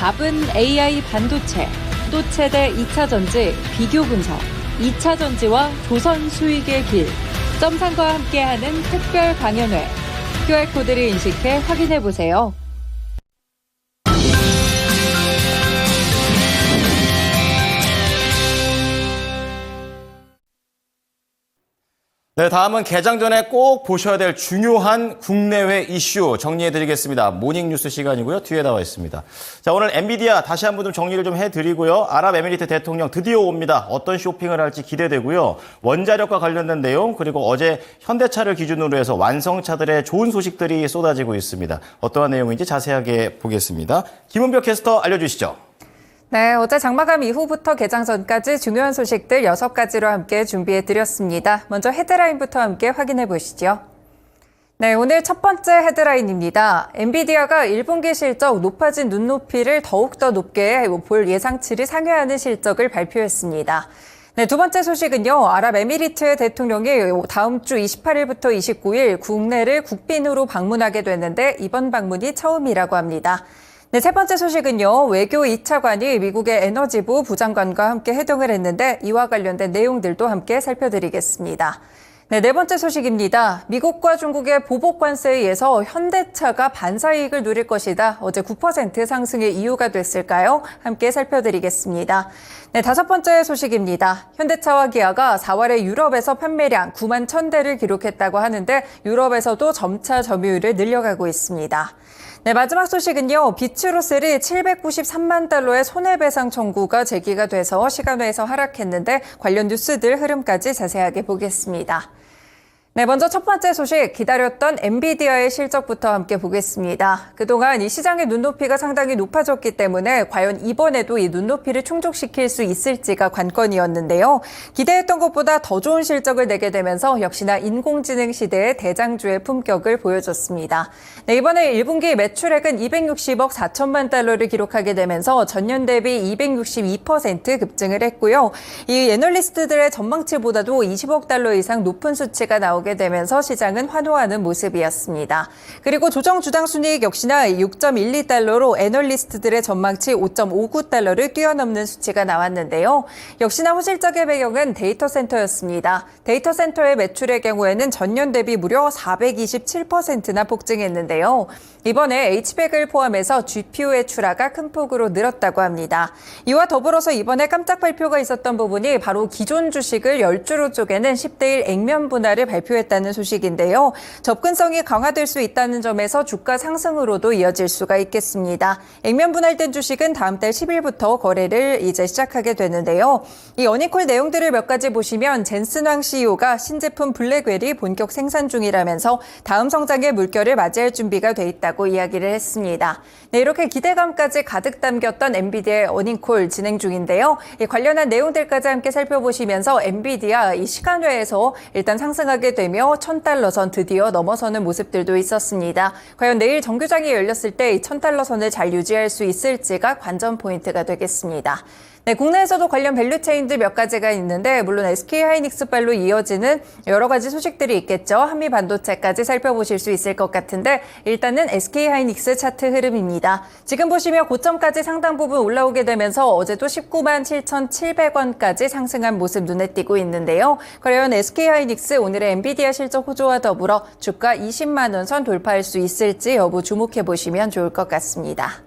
답은 AI 반도체, 또 최대 2차 전지 비교 분석, 2차 전지와 조선 수익의 길, 점상과 함께하는 특별 강연회. QR코드를 인식해 확인해보세요. 네, 다음은 개장 전에 꼭 보셔야 될 중요한 국내외 이슈 정리해드리겠습니다. 모닝뉴스 시간이고요. 뒤에 나와 있습니다. 자, 오늘 엔비디아 다시 한번 좀 정리를 좀 해드리고요. 아랍에미리트 대통령 드디어 옵니다. 어떤 쇼핑을 할지 기대되고요. 원자력과 관련된 내용, 그리고 어제 현대차를 기준으로 해서 완성차들의 좋은 소식들이 쏟아지고 있습니다. 어떠한 내용인지 자세하게 보겠습니다. 김은벽 캐스터 알려주시죠. 네, 어제 장마감 이후부터 개장 전까지 중요한 소식들 6가지로 함께 준비해드렸습니다. 먼저 헤드라인부터 함께 확인해 보시죠. 네, 오늘 첫 번째 헤드라인입니다. 엔비디아가 1분기 실적 높아진 눈높이를 더욱더 높게 볼 예상치를 상회하는 실적을 발표했습니다. 네, 두 번째 소식은요. 아랍에미리트의 대통령이 다음 주 28일부터 29일 국내를 국빈으로 방문하게 됐는데 이번 방문이 처음이라고 합니다. 네, 세 번째 소식은요. 외교 2차관이 미국의 에너지부 부장관과 함께 회동을 했는데 이와 관련된 내용들도 함께 살펴드리겠습니다. 네, 네 번째 소식입니다. 미국과 중국의 보복 관세에 의해서 현대차가 반사이익을 누릴 것이다. 어제 9% 상승의 이유가 됐을까요? 함께 살펴드리겠습니다. 네, 다섯 번째 소식입니다. 현대차와 기아가 4월에 유럽에서 판매량 9만 1,000대를 기록했다고 하는데 유럽에서도 점차 점유율을 늘려가고 있습니다. 네, 마지막 소식은요. 비츠루셀이 793만 달러의 손해배상 청구가 제기가 돼서 시간외에서 하락했는데 관련 뉴스들 흐름까지 자세하게 보겠습니다. 네, 먼저 첫 번째 소식 기다렸던 엔비디아의 실적부터 함께 보겠습니다. 그동안 이 시장의 눈높이가 상당히 높아졌기 때문에 과연 이번에도 이 눈높이를 충족시킬 수 있을지가 관건이었는데요. 기대했던 것보다 더 좋은 실적을 내게 되면서 역시나 인공지능 시대의 대장주의 품격을 보여줬습니다. 네, 이번에 1분기 매출액은 260억 4천만 달러를 기록하게 되면서 전년 대비 262% 급증을 했고요. 이 애널리스트들의 전망치보다도 20억 달러 이상 높은 수치가 나오게 되면서 시장은 환호하는 모습이었습니다. 그리고 조정 주당 순이익 역시나 6.12달러로 애널리스트들의 전망치 5.59달러를 뛰어넘는 수치가 나왔는데요. 역시나 호실적의 배경은 데이터 센터였습니다. 데이터 센터의 매출의 경우에는 전년 대비 무려 427%나 폭증했는데요. 이번에 H백을 포함해서 GPU의 출하가 큰 폭으로 늘었다고 합니다. 이와 더불어서 이번에 깜짝 발표가 있었던 부분이 바로 기존 주식을 10주로 쪼개는 10대1 액면 분할을 발표했다는 소식인데요. 접근성이 강화될 수 있다는 점에서 주가 상승으로도 이어질 수가 있겠습니다. 액면 분할된 주식은 다음 달 10일부터 거래를 이제 시작하게 되는데요. 이 어닝콜 내용들을 몇 가지 보시면 젠슨왕 CEO가 신제품 블랙웰이 본격 생산 중이라면서 다음 성장의 물결을 맞이할 준비가 돼 있다고 이야기를 했습니다. 네, 이렇게 기대감까지 가득 담겼던 엔비디아의 어닝콜 진행 중인데요. 이 관련한 내용들까지 함께 살펴보시면서 엔비디아 이 시간외에서 일단 상승하게 되며 1,000달러 선 드디어 넘어서는 모습들도 있었습니다. 과연 내일 정규장이 열렸을 때 이 1,000달러 선을 잘 유지할 수 있을지가 관전 포인트가 되겠습니다. 네, 국내에서도 관련 밸류체인들 몇 가지가 있는데 물론 SK하이닉스발로 이어지는 여러 가지 소식들이 있겠죠. 한미반도체까지 살펴보실 수 있을 것 같은데 일단은 SK하이닉스 차트 흐름입니다. 지금 보시면 고점까지 상당 부분 올라오게 되면서 어제도 19만 7,700원까지 상승한 모습 눈에 띄고 있는데요. 과연 SK하이닉스 오늘의 엔비디아 실적 호조와 더불어 주가 20만 원 선 돌파할 수 있을지 여부 주목해 보시면 좋을 것 같습니다.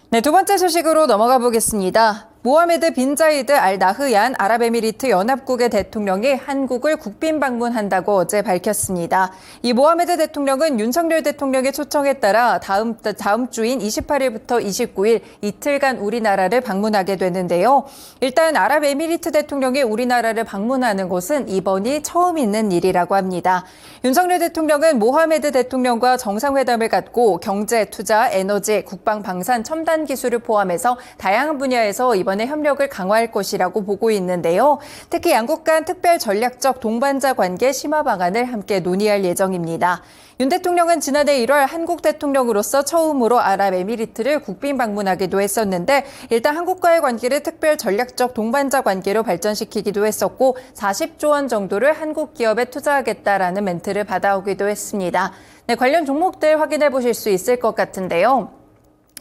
네, 두 번째 소식으로 넘어가 보겠습니다. 모하메드 빈 자이드 알 나흐얀 아랍에미리트 연합국의 대통령이 한국을 국빈 방문한다고 어제 밝혔습니다. 이 모하메드 대통령은 윤석열 대통령의 초청에 따라 다음 주인 28일부터 29일 이틀간 우리나라를 방문하게 되는데요. 일단 아랍에미리트 대통령이 우리나라를 방문하는 것은 이번이 처음 있는 일이라고 합니다. 윤석열 대통령은 모하메드 대통령과 정상회담을 갖고 경제, 투자, 에너지, 국방, 방산, 첨단 기술을 포함해서 다양한 분야에서 이번에 협력을 강화할 것이라고 보고 있는데요. 특히 양국 간 특별 전략적 동반자 관계 심화 방안을 함께 논의할 예정입니다. 윤 대통령은 지난해 1월 한국 대통령으로서 처음으로 아랍에미리트를 국빈 방문하기도 했었는데 일단 한국과의 관계를 특별 전략적 동반자 관계로 발전시키기도 했었고 40조 원 정도를 한국 기업에 투자하겠다라는 멘트를 받아오기도 했습니다. 네, 관련 종목들 확인해 보실 수 있을 것 같은데요.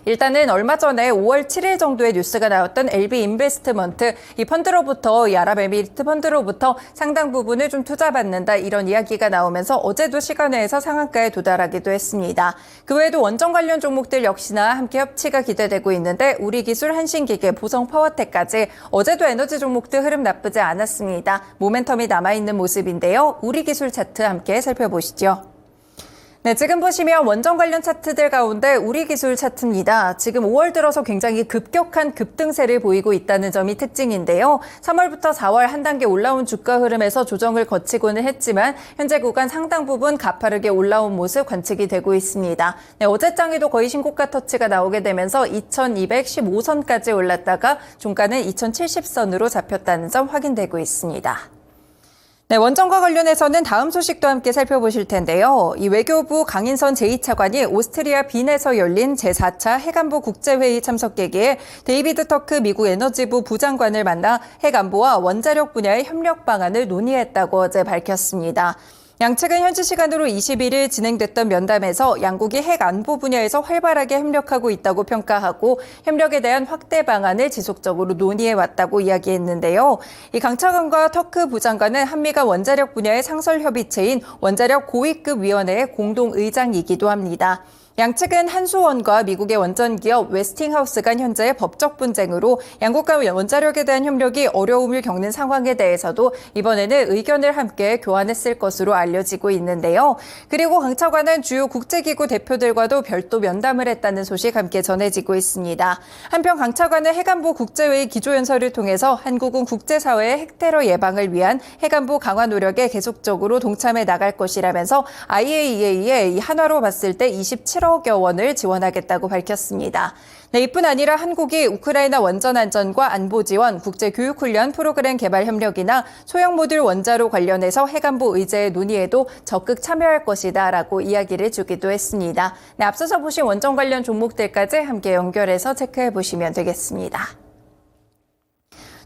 일단은 얼마 전에 5월 7일 정도의 뉴스가 나왔던 LB 인베스트먼트, 이 펀드로부터, 이 아랍에미리트 펀드로부터 상당 부분을 좀 투자받는다, 이런 이야기가 나오면서 어제도 시간외에서 상한가에 도달하기도 했습니다. 그 외에도 원전 관련 종목들 역시나 함께 협치가 기대되고 있는데 우리기술, 한신기계, 보성파워텍까지 어제도 에너지 종목들 흐름 나쁘지 않았습니다. 모멘텀이 남아있는 모습인데요. 우리기술 차트 함께 살펴보시죠. 네, 지금 보시면 원전 관련 차트들 가운데 우리기술 차트입니다. 지금 5월 들어서 굉장히 급격한 급등세를 보이고 있다는 점이 특징인데요. 3월부터 4월 한 단계 올라온 주가 흐름에서 조정을 거치고는 했지만 현재 구간 상당 부분 가파르게 올라온 모습 관측이 되고 있습니다. 네, 어제장에도 거의 신고가 터치가 나오게 되면서 2215선까지 올랐다가 종가는 2070선으로 잡혔다는 점 확인되고 있습니다. 네, 원전과 관련해서는 다음 소식도 함께 살펴보실 텐데요. 이 외교부 강인선 제2차관이 오스트리아 빈에서 열린 제4차 핵안보 국제회의 참석계기에 데이비드 터크 미국 에너지부 부장관을 만나 핵안보와 원자력 분야의 협력 방안을 논의했다고 어제 밝혔습니다. 양측은 현지 시간으로 21일 진행됐던 면담에서 양국이 핵 안보 분야에서 활발하게 협력하고 있다고 평가하고 협력에 대한 확대 방안을 지속적으로 논의해왔다고 이야기했는데요. 이 강 차관과 터크 부장관은 한미가 원자력 분야의 상설 협의체인 원자력 고위급 위원회의 공동 의장이기도 합니다. 양측은 한수원과 미국의 원전기업 웨스팅하우스 간 현재의 법적 분쟁으로 양국 간 원자력에 대한 협력이 어려움을 겪는 상황에 대해서도 이번에는 의견을 함께 교환했을 것으로 알려지고 있는데요. 그리고 강 차관은 주요 국제기구 대표들과도 별도 면담을 했다는 소식 함께 전해지고 있습니다. 한편 강 차관은 핵안보 국제회의 기조연설을 통해서 한국은 국제사회의 핵테러 예방을 위한 핵안보 강화 노력에 계속적으로 동참해 나갈 것이라면서 IAEA의 한화로 봤을 때 27억여 원을 지원하겠다고 밝혔습니다. 네, 이뿐 아니라 한국이 우크라이나 원전 안전과 안보 지원, 국제교육훈련 프로그램 개발 협력이나 소형 모듈 원자로 관련해서 핵안보 의제의 논의에도 적극 참여할 것이다라고 이야기를 주기도 했습니다. 네, 앞서서 보신 원전 관련 종목들까지 함께 연결해서 체크해 보시면 되겠습니다.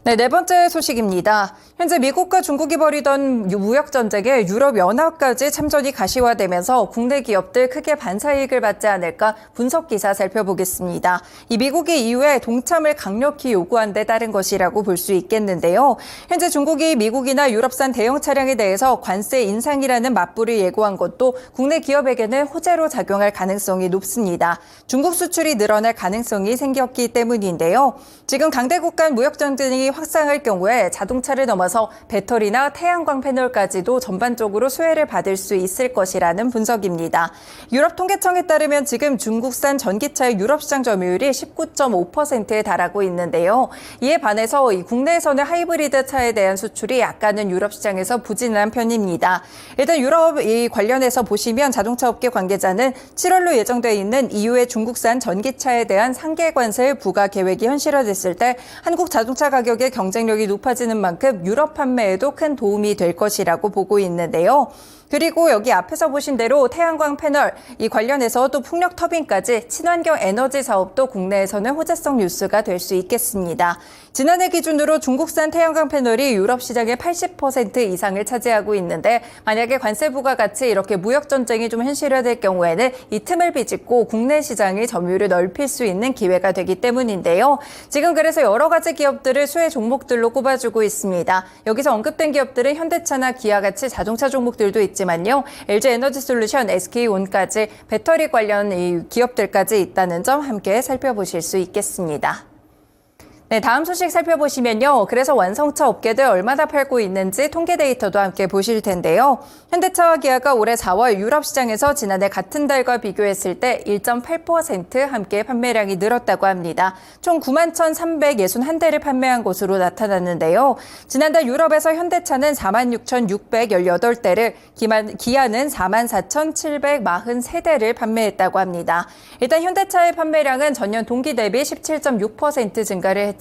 네, 네 번째 소식입니다. 현재 미국과 중국이 벌이던 무역 전쟁에 유럽연합까지 참전이 가시화되면서 국내 기업들 크게 반사이익을 받지 않을까 분석 기사 살펴보겠습니다. 이 미국이 이후에 동참을 강력히 요구한 데 따른 것이라고 볼 수 있겠는데요. 현재 중국이 미국이나 유럽산 대형 차량에 대해서 관세 인상이라는 맞불을 예고한 것도 국내 기업에게는 호재로 작용할 가능성이 높습니다. 중국 수출이 늘어날 가능성이 생겼기 때문인데요. 지금 강대국 간 무역 전쟁이 확산할 경우에 자동차를 넘어서 배터리나 태양광 패널까지도 전반적으로 수혜를 받을 수 있을 것이라는 분석입니다. 유럽 통계청에 따르면 지금 중국산 전기차의 유럽 시장 점유율이 19.5%에 달하고 있는데요. 이에 반해서 국내에서는 하이브리드 차에 대한 수출이 약간은 유럽 시장에서 부진한 편입니다. 일단 유럽 관련해서 보시면 자동차 업계 관계자는 7월로 예정돼 있는 EU의 중국산 전기차에 대한 상계 관세 부과 계획이 현실화됐을 때 한국 자동차 가격의 경쟁력이 높아지는 만큼 유럽 판매에도 큰 도움이 될 것이라고 보고 있는데요. 그리고 여기 앞에서 보신 대로 태양광 패널, 이 관련해서 또 풍력 터빈까지 친환경 에너지 사업도 국내에서는 호재성 뉴스가 될 수 있겠습니다. 지난해 기준으로 중국산 태양광 패널이 유럽 시장의 80% 이상을 차지하고 있는데 만약에 관세 부과 같이 이렇게 무역 전쟁이 좀 현실화될 경우에는 이 틈을 비집고 국내 시장의 점유율을 넓힐 수 있는 기회가 되기 때문인데요. 지금 그래서 여러 가지 기업들을 수혜 종목들로 꼽아주고 있습니다. 여기서 언급된 기업들은 현대차나 기아 같이 자동차 종목들도 있지만요. LG에너지솔루션, SK온까지 배터리 관련 이 기업들까지 있다는 점 함께 살펴보실 수 있겠습니다. 네, 다음 소식 살펴보시면요. 그래서 완성차 업계들 얼마나 팔고 있는지 통계 데이터도 함께 보실 텐데요. 현대차와 기아가 올해 4월 유럽 시장에서 지난해 같은 달과 비교했을 때 1.8% 함께 판매량이 늘었다고 합니다. 총 91,361대를 판매한 것으로 나타났는데요. 지난달 유럽에서 현대차는 46,618대를, 기아는 44,743대를 판매했다고 합니다. 일단 현대차의 판매량은 전년 동기 대비 17.6% 증가를 했지만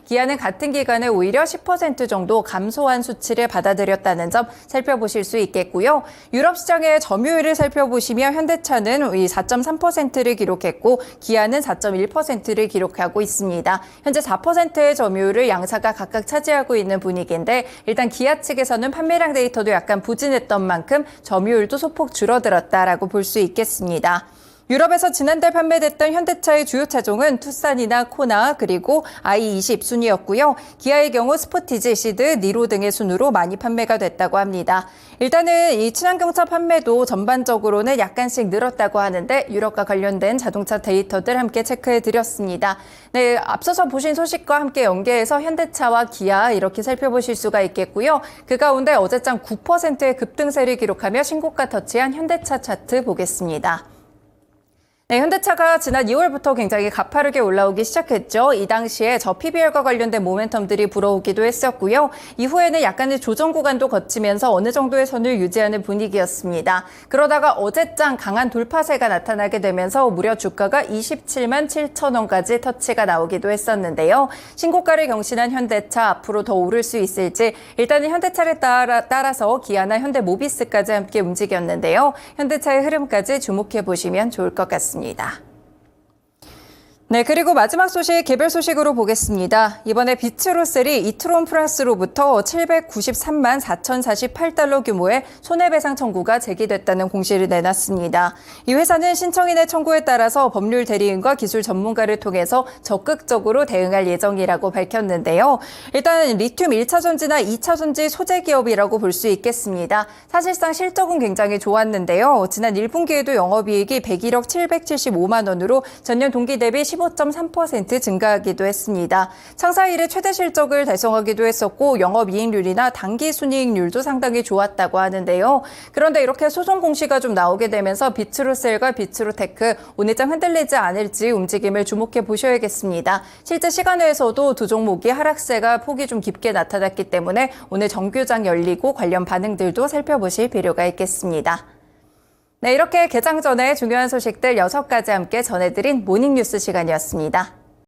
기아는 같은 기간에 오히려 10% 정도 감소한 수치를 받아들였다는 점 살펴보실 수 있겠고요. 유럽 시장의 점유율을 살펴보시면 현대차는 4.3%를 기록했고 기아는 4.1%를 기록하고 있습니다. 현재 4%의 점유율을 양사가 각각 차지하고 있는 분위기인데 일단 기아 측에서는 판매량 데이터도 약간 부진했던 만큼 점유율도 소폭 줄어들었다라고 볼 수 있겠습니다. 유럽에서 지난달 판매됐던 현대차의 주요 차종은 투싼이나 코나 그리고 i20 순이었고요. 기아의 경우 스포티지, 시드, 니로 등의 순으로 많이 판매가 됐다고 합니다. 일단은 이 친환경차 판매도 전반적으로는 약간씩 늘었다고 하는데 유럽과 관련된 자동차 데이터들 함께 체크해드렸습니다. 네, 앞서서 보신 소식과 함께 연계해서 현대차와 기아 이렇게 살펴보실 수가 있겠고요. 그 가운데 어제장 9%의 급등세를 기록하며 신고가 터치한 현대차 차트 보겠습니다. 네, 현대차가 지난 2월부터 굉장히 가파르게 올라오기 시작했죠. 이 당시에 저 PBR과 관련된 모멘텀들이 불어오기도 했었고요. 이후에는 약간의 조정 구간도 거치면서 어느 정도의 선을 유지하는 분위기였습니다. 그러다가 어제장 강한 돌파세가 나타나게 되면서 무려 주가가 27만 7천 원까지 터치가 나오기도 했었는데요. 신고가를 경신한 현대차 앞으로 더 오를 수 있을지 일단은 현대차를 따라서 기아나 현대모비스까지 함께 움직였는데요. 현대차의 흐름까지 주목해 보시면 좋을 것 같습니다. 네, 그리고 마지막 소식 개별 소식으로 보겠습니다. 이번에 비츠로셀이 이트론 플러스로부터 793만 4,048달러 규모의 손해배상 청구가 제기됐다는 공시를 내놨습니다. 이 회사는 신청인의 청구에 따라서 법률 대리인과 기술 전문가를 통해서 적극적으로 대응할 예정이라고 밝혔는데요. 일단 리튬 1차 전지나 2차 전지 소재 기업이라고 볼 수 있겠습니다. 사실상 실적은 굉장히 좋았는데요. 지난 1분기에도 영업이익이 101억 775만 원으로 전년 동기 대비 15.3% 증가하기도 했습니다. 창사 이래 최대 실적을 달성하기도 했었고 영업이익률이나 당기순이익률도 상당히 좋았다고 하는데요. 그런데 이렇게 소송 공시가 좀 나오게 되면서 비츠로셀과 비츠로테크 오늘장 흔들리지 않을지 움직임을 주목해 보셔야겠습니다. 실제 시간외에서도 두 종목이 하락세가 폭이 좀 깊게 나타났기 때문에 오늘 정규장 열리고 관련 반응들도 살펴보실 필요가 있겠습니다. 네, 이렇게 개장 전에 중요한 소식들 6가지 함께 전해드린 모닝뉴스 시간이었습니다.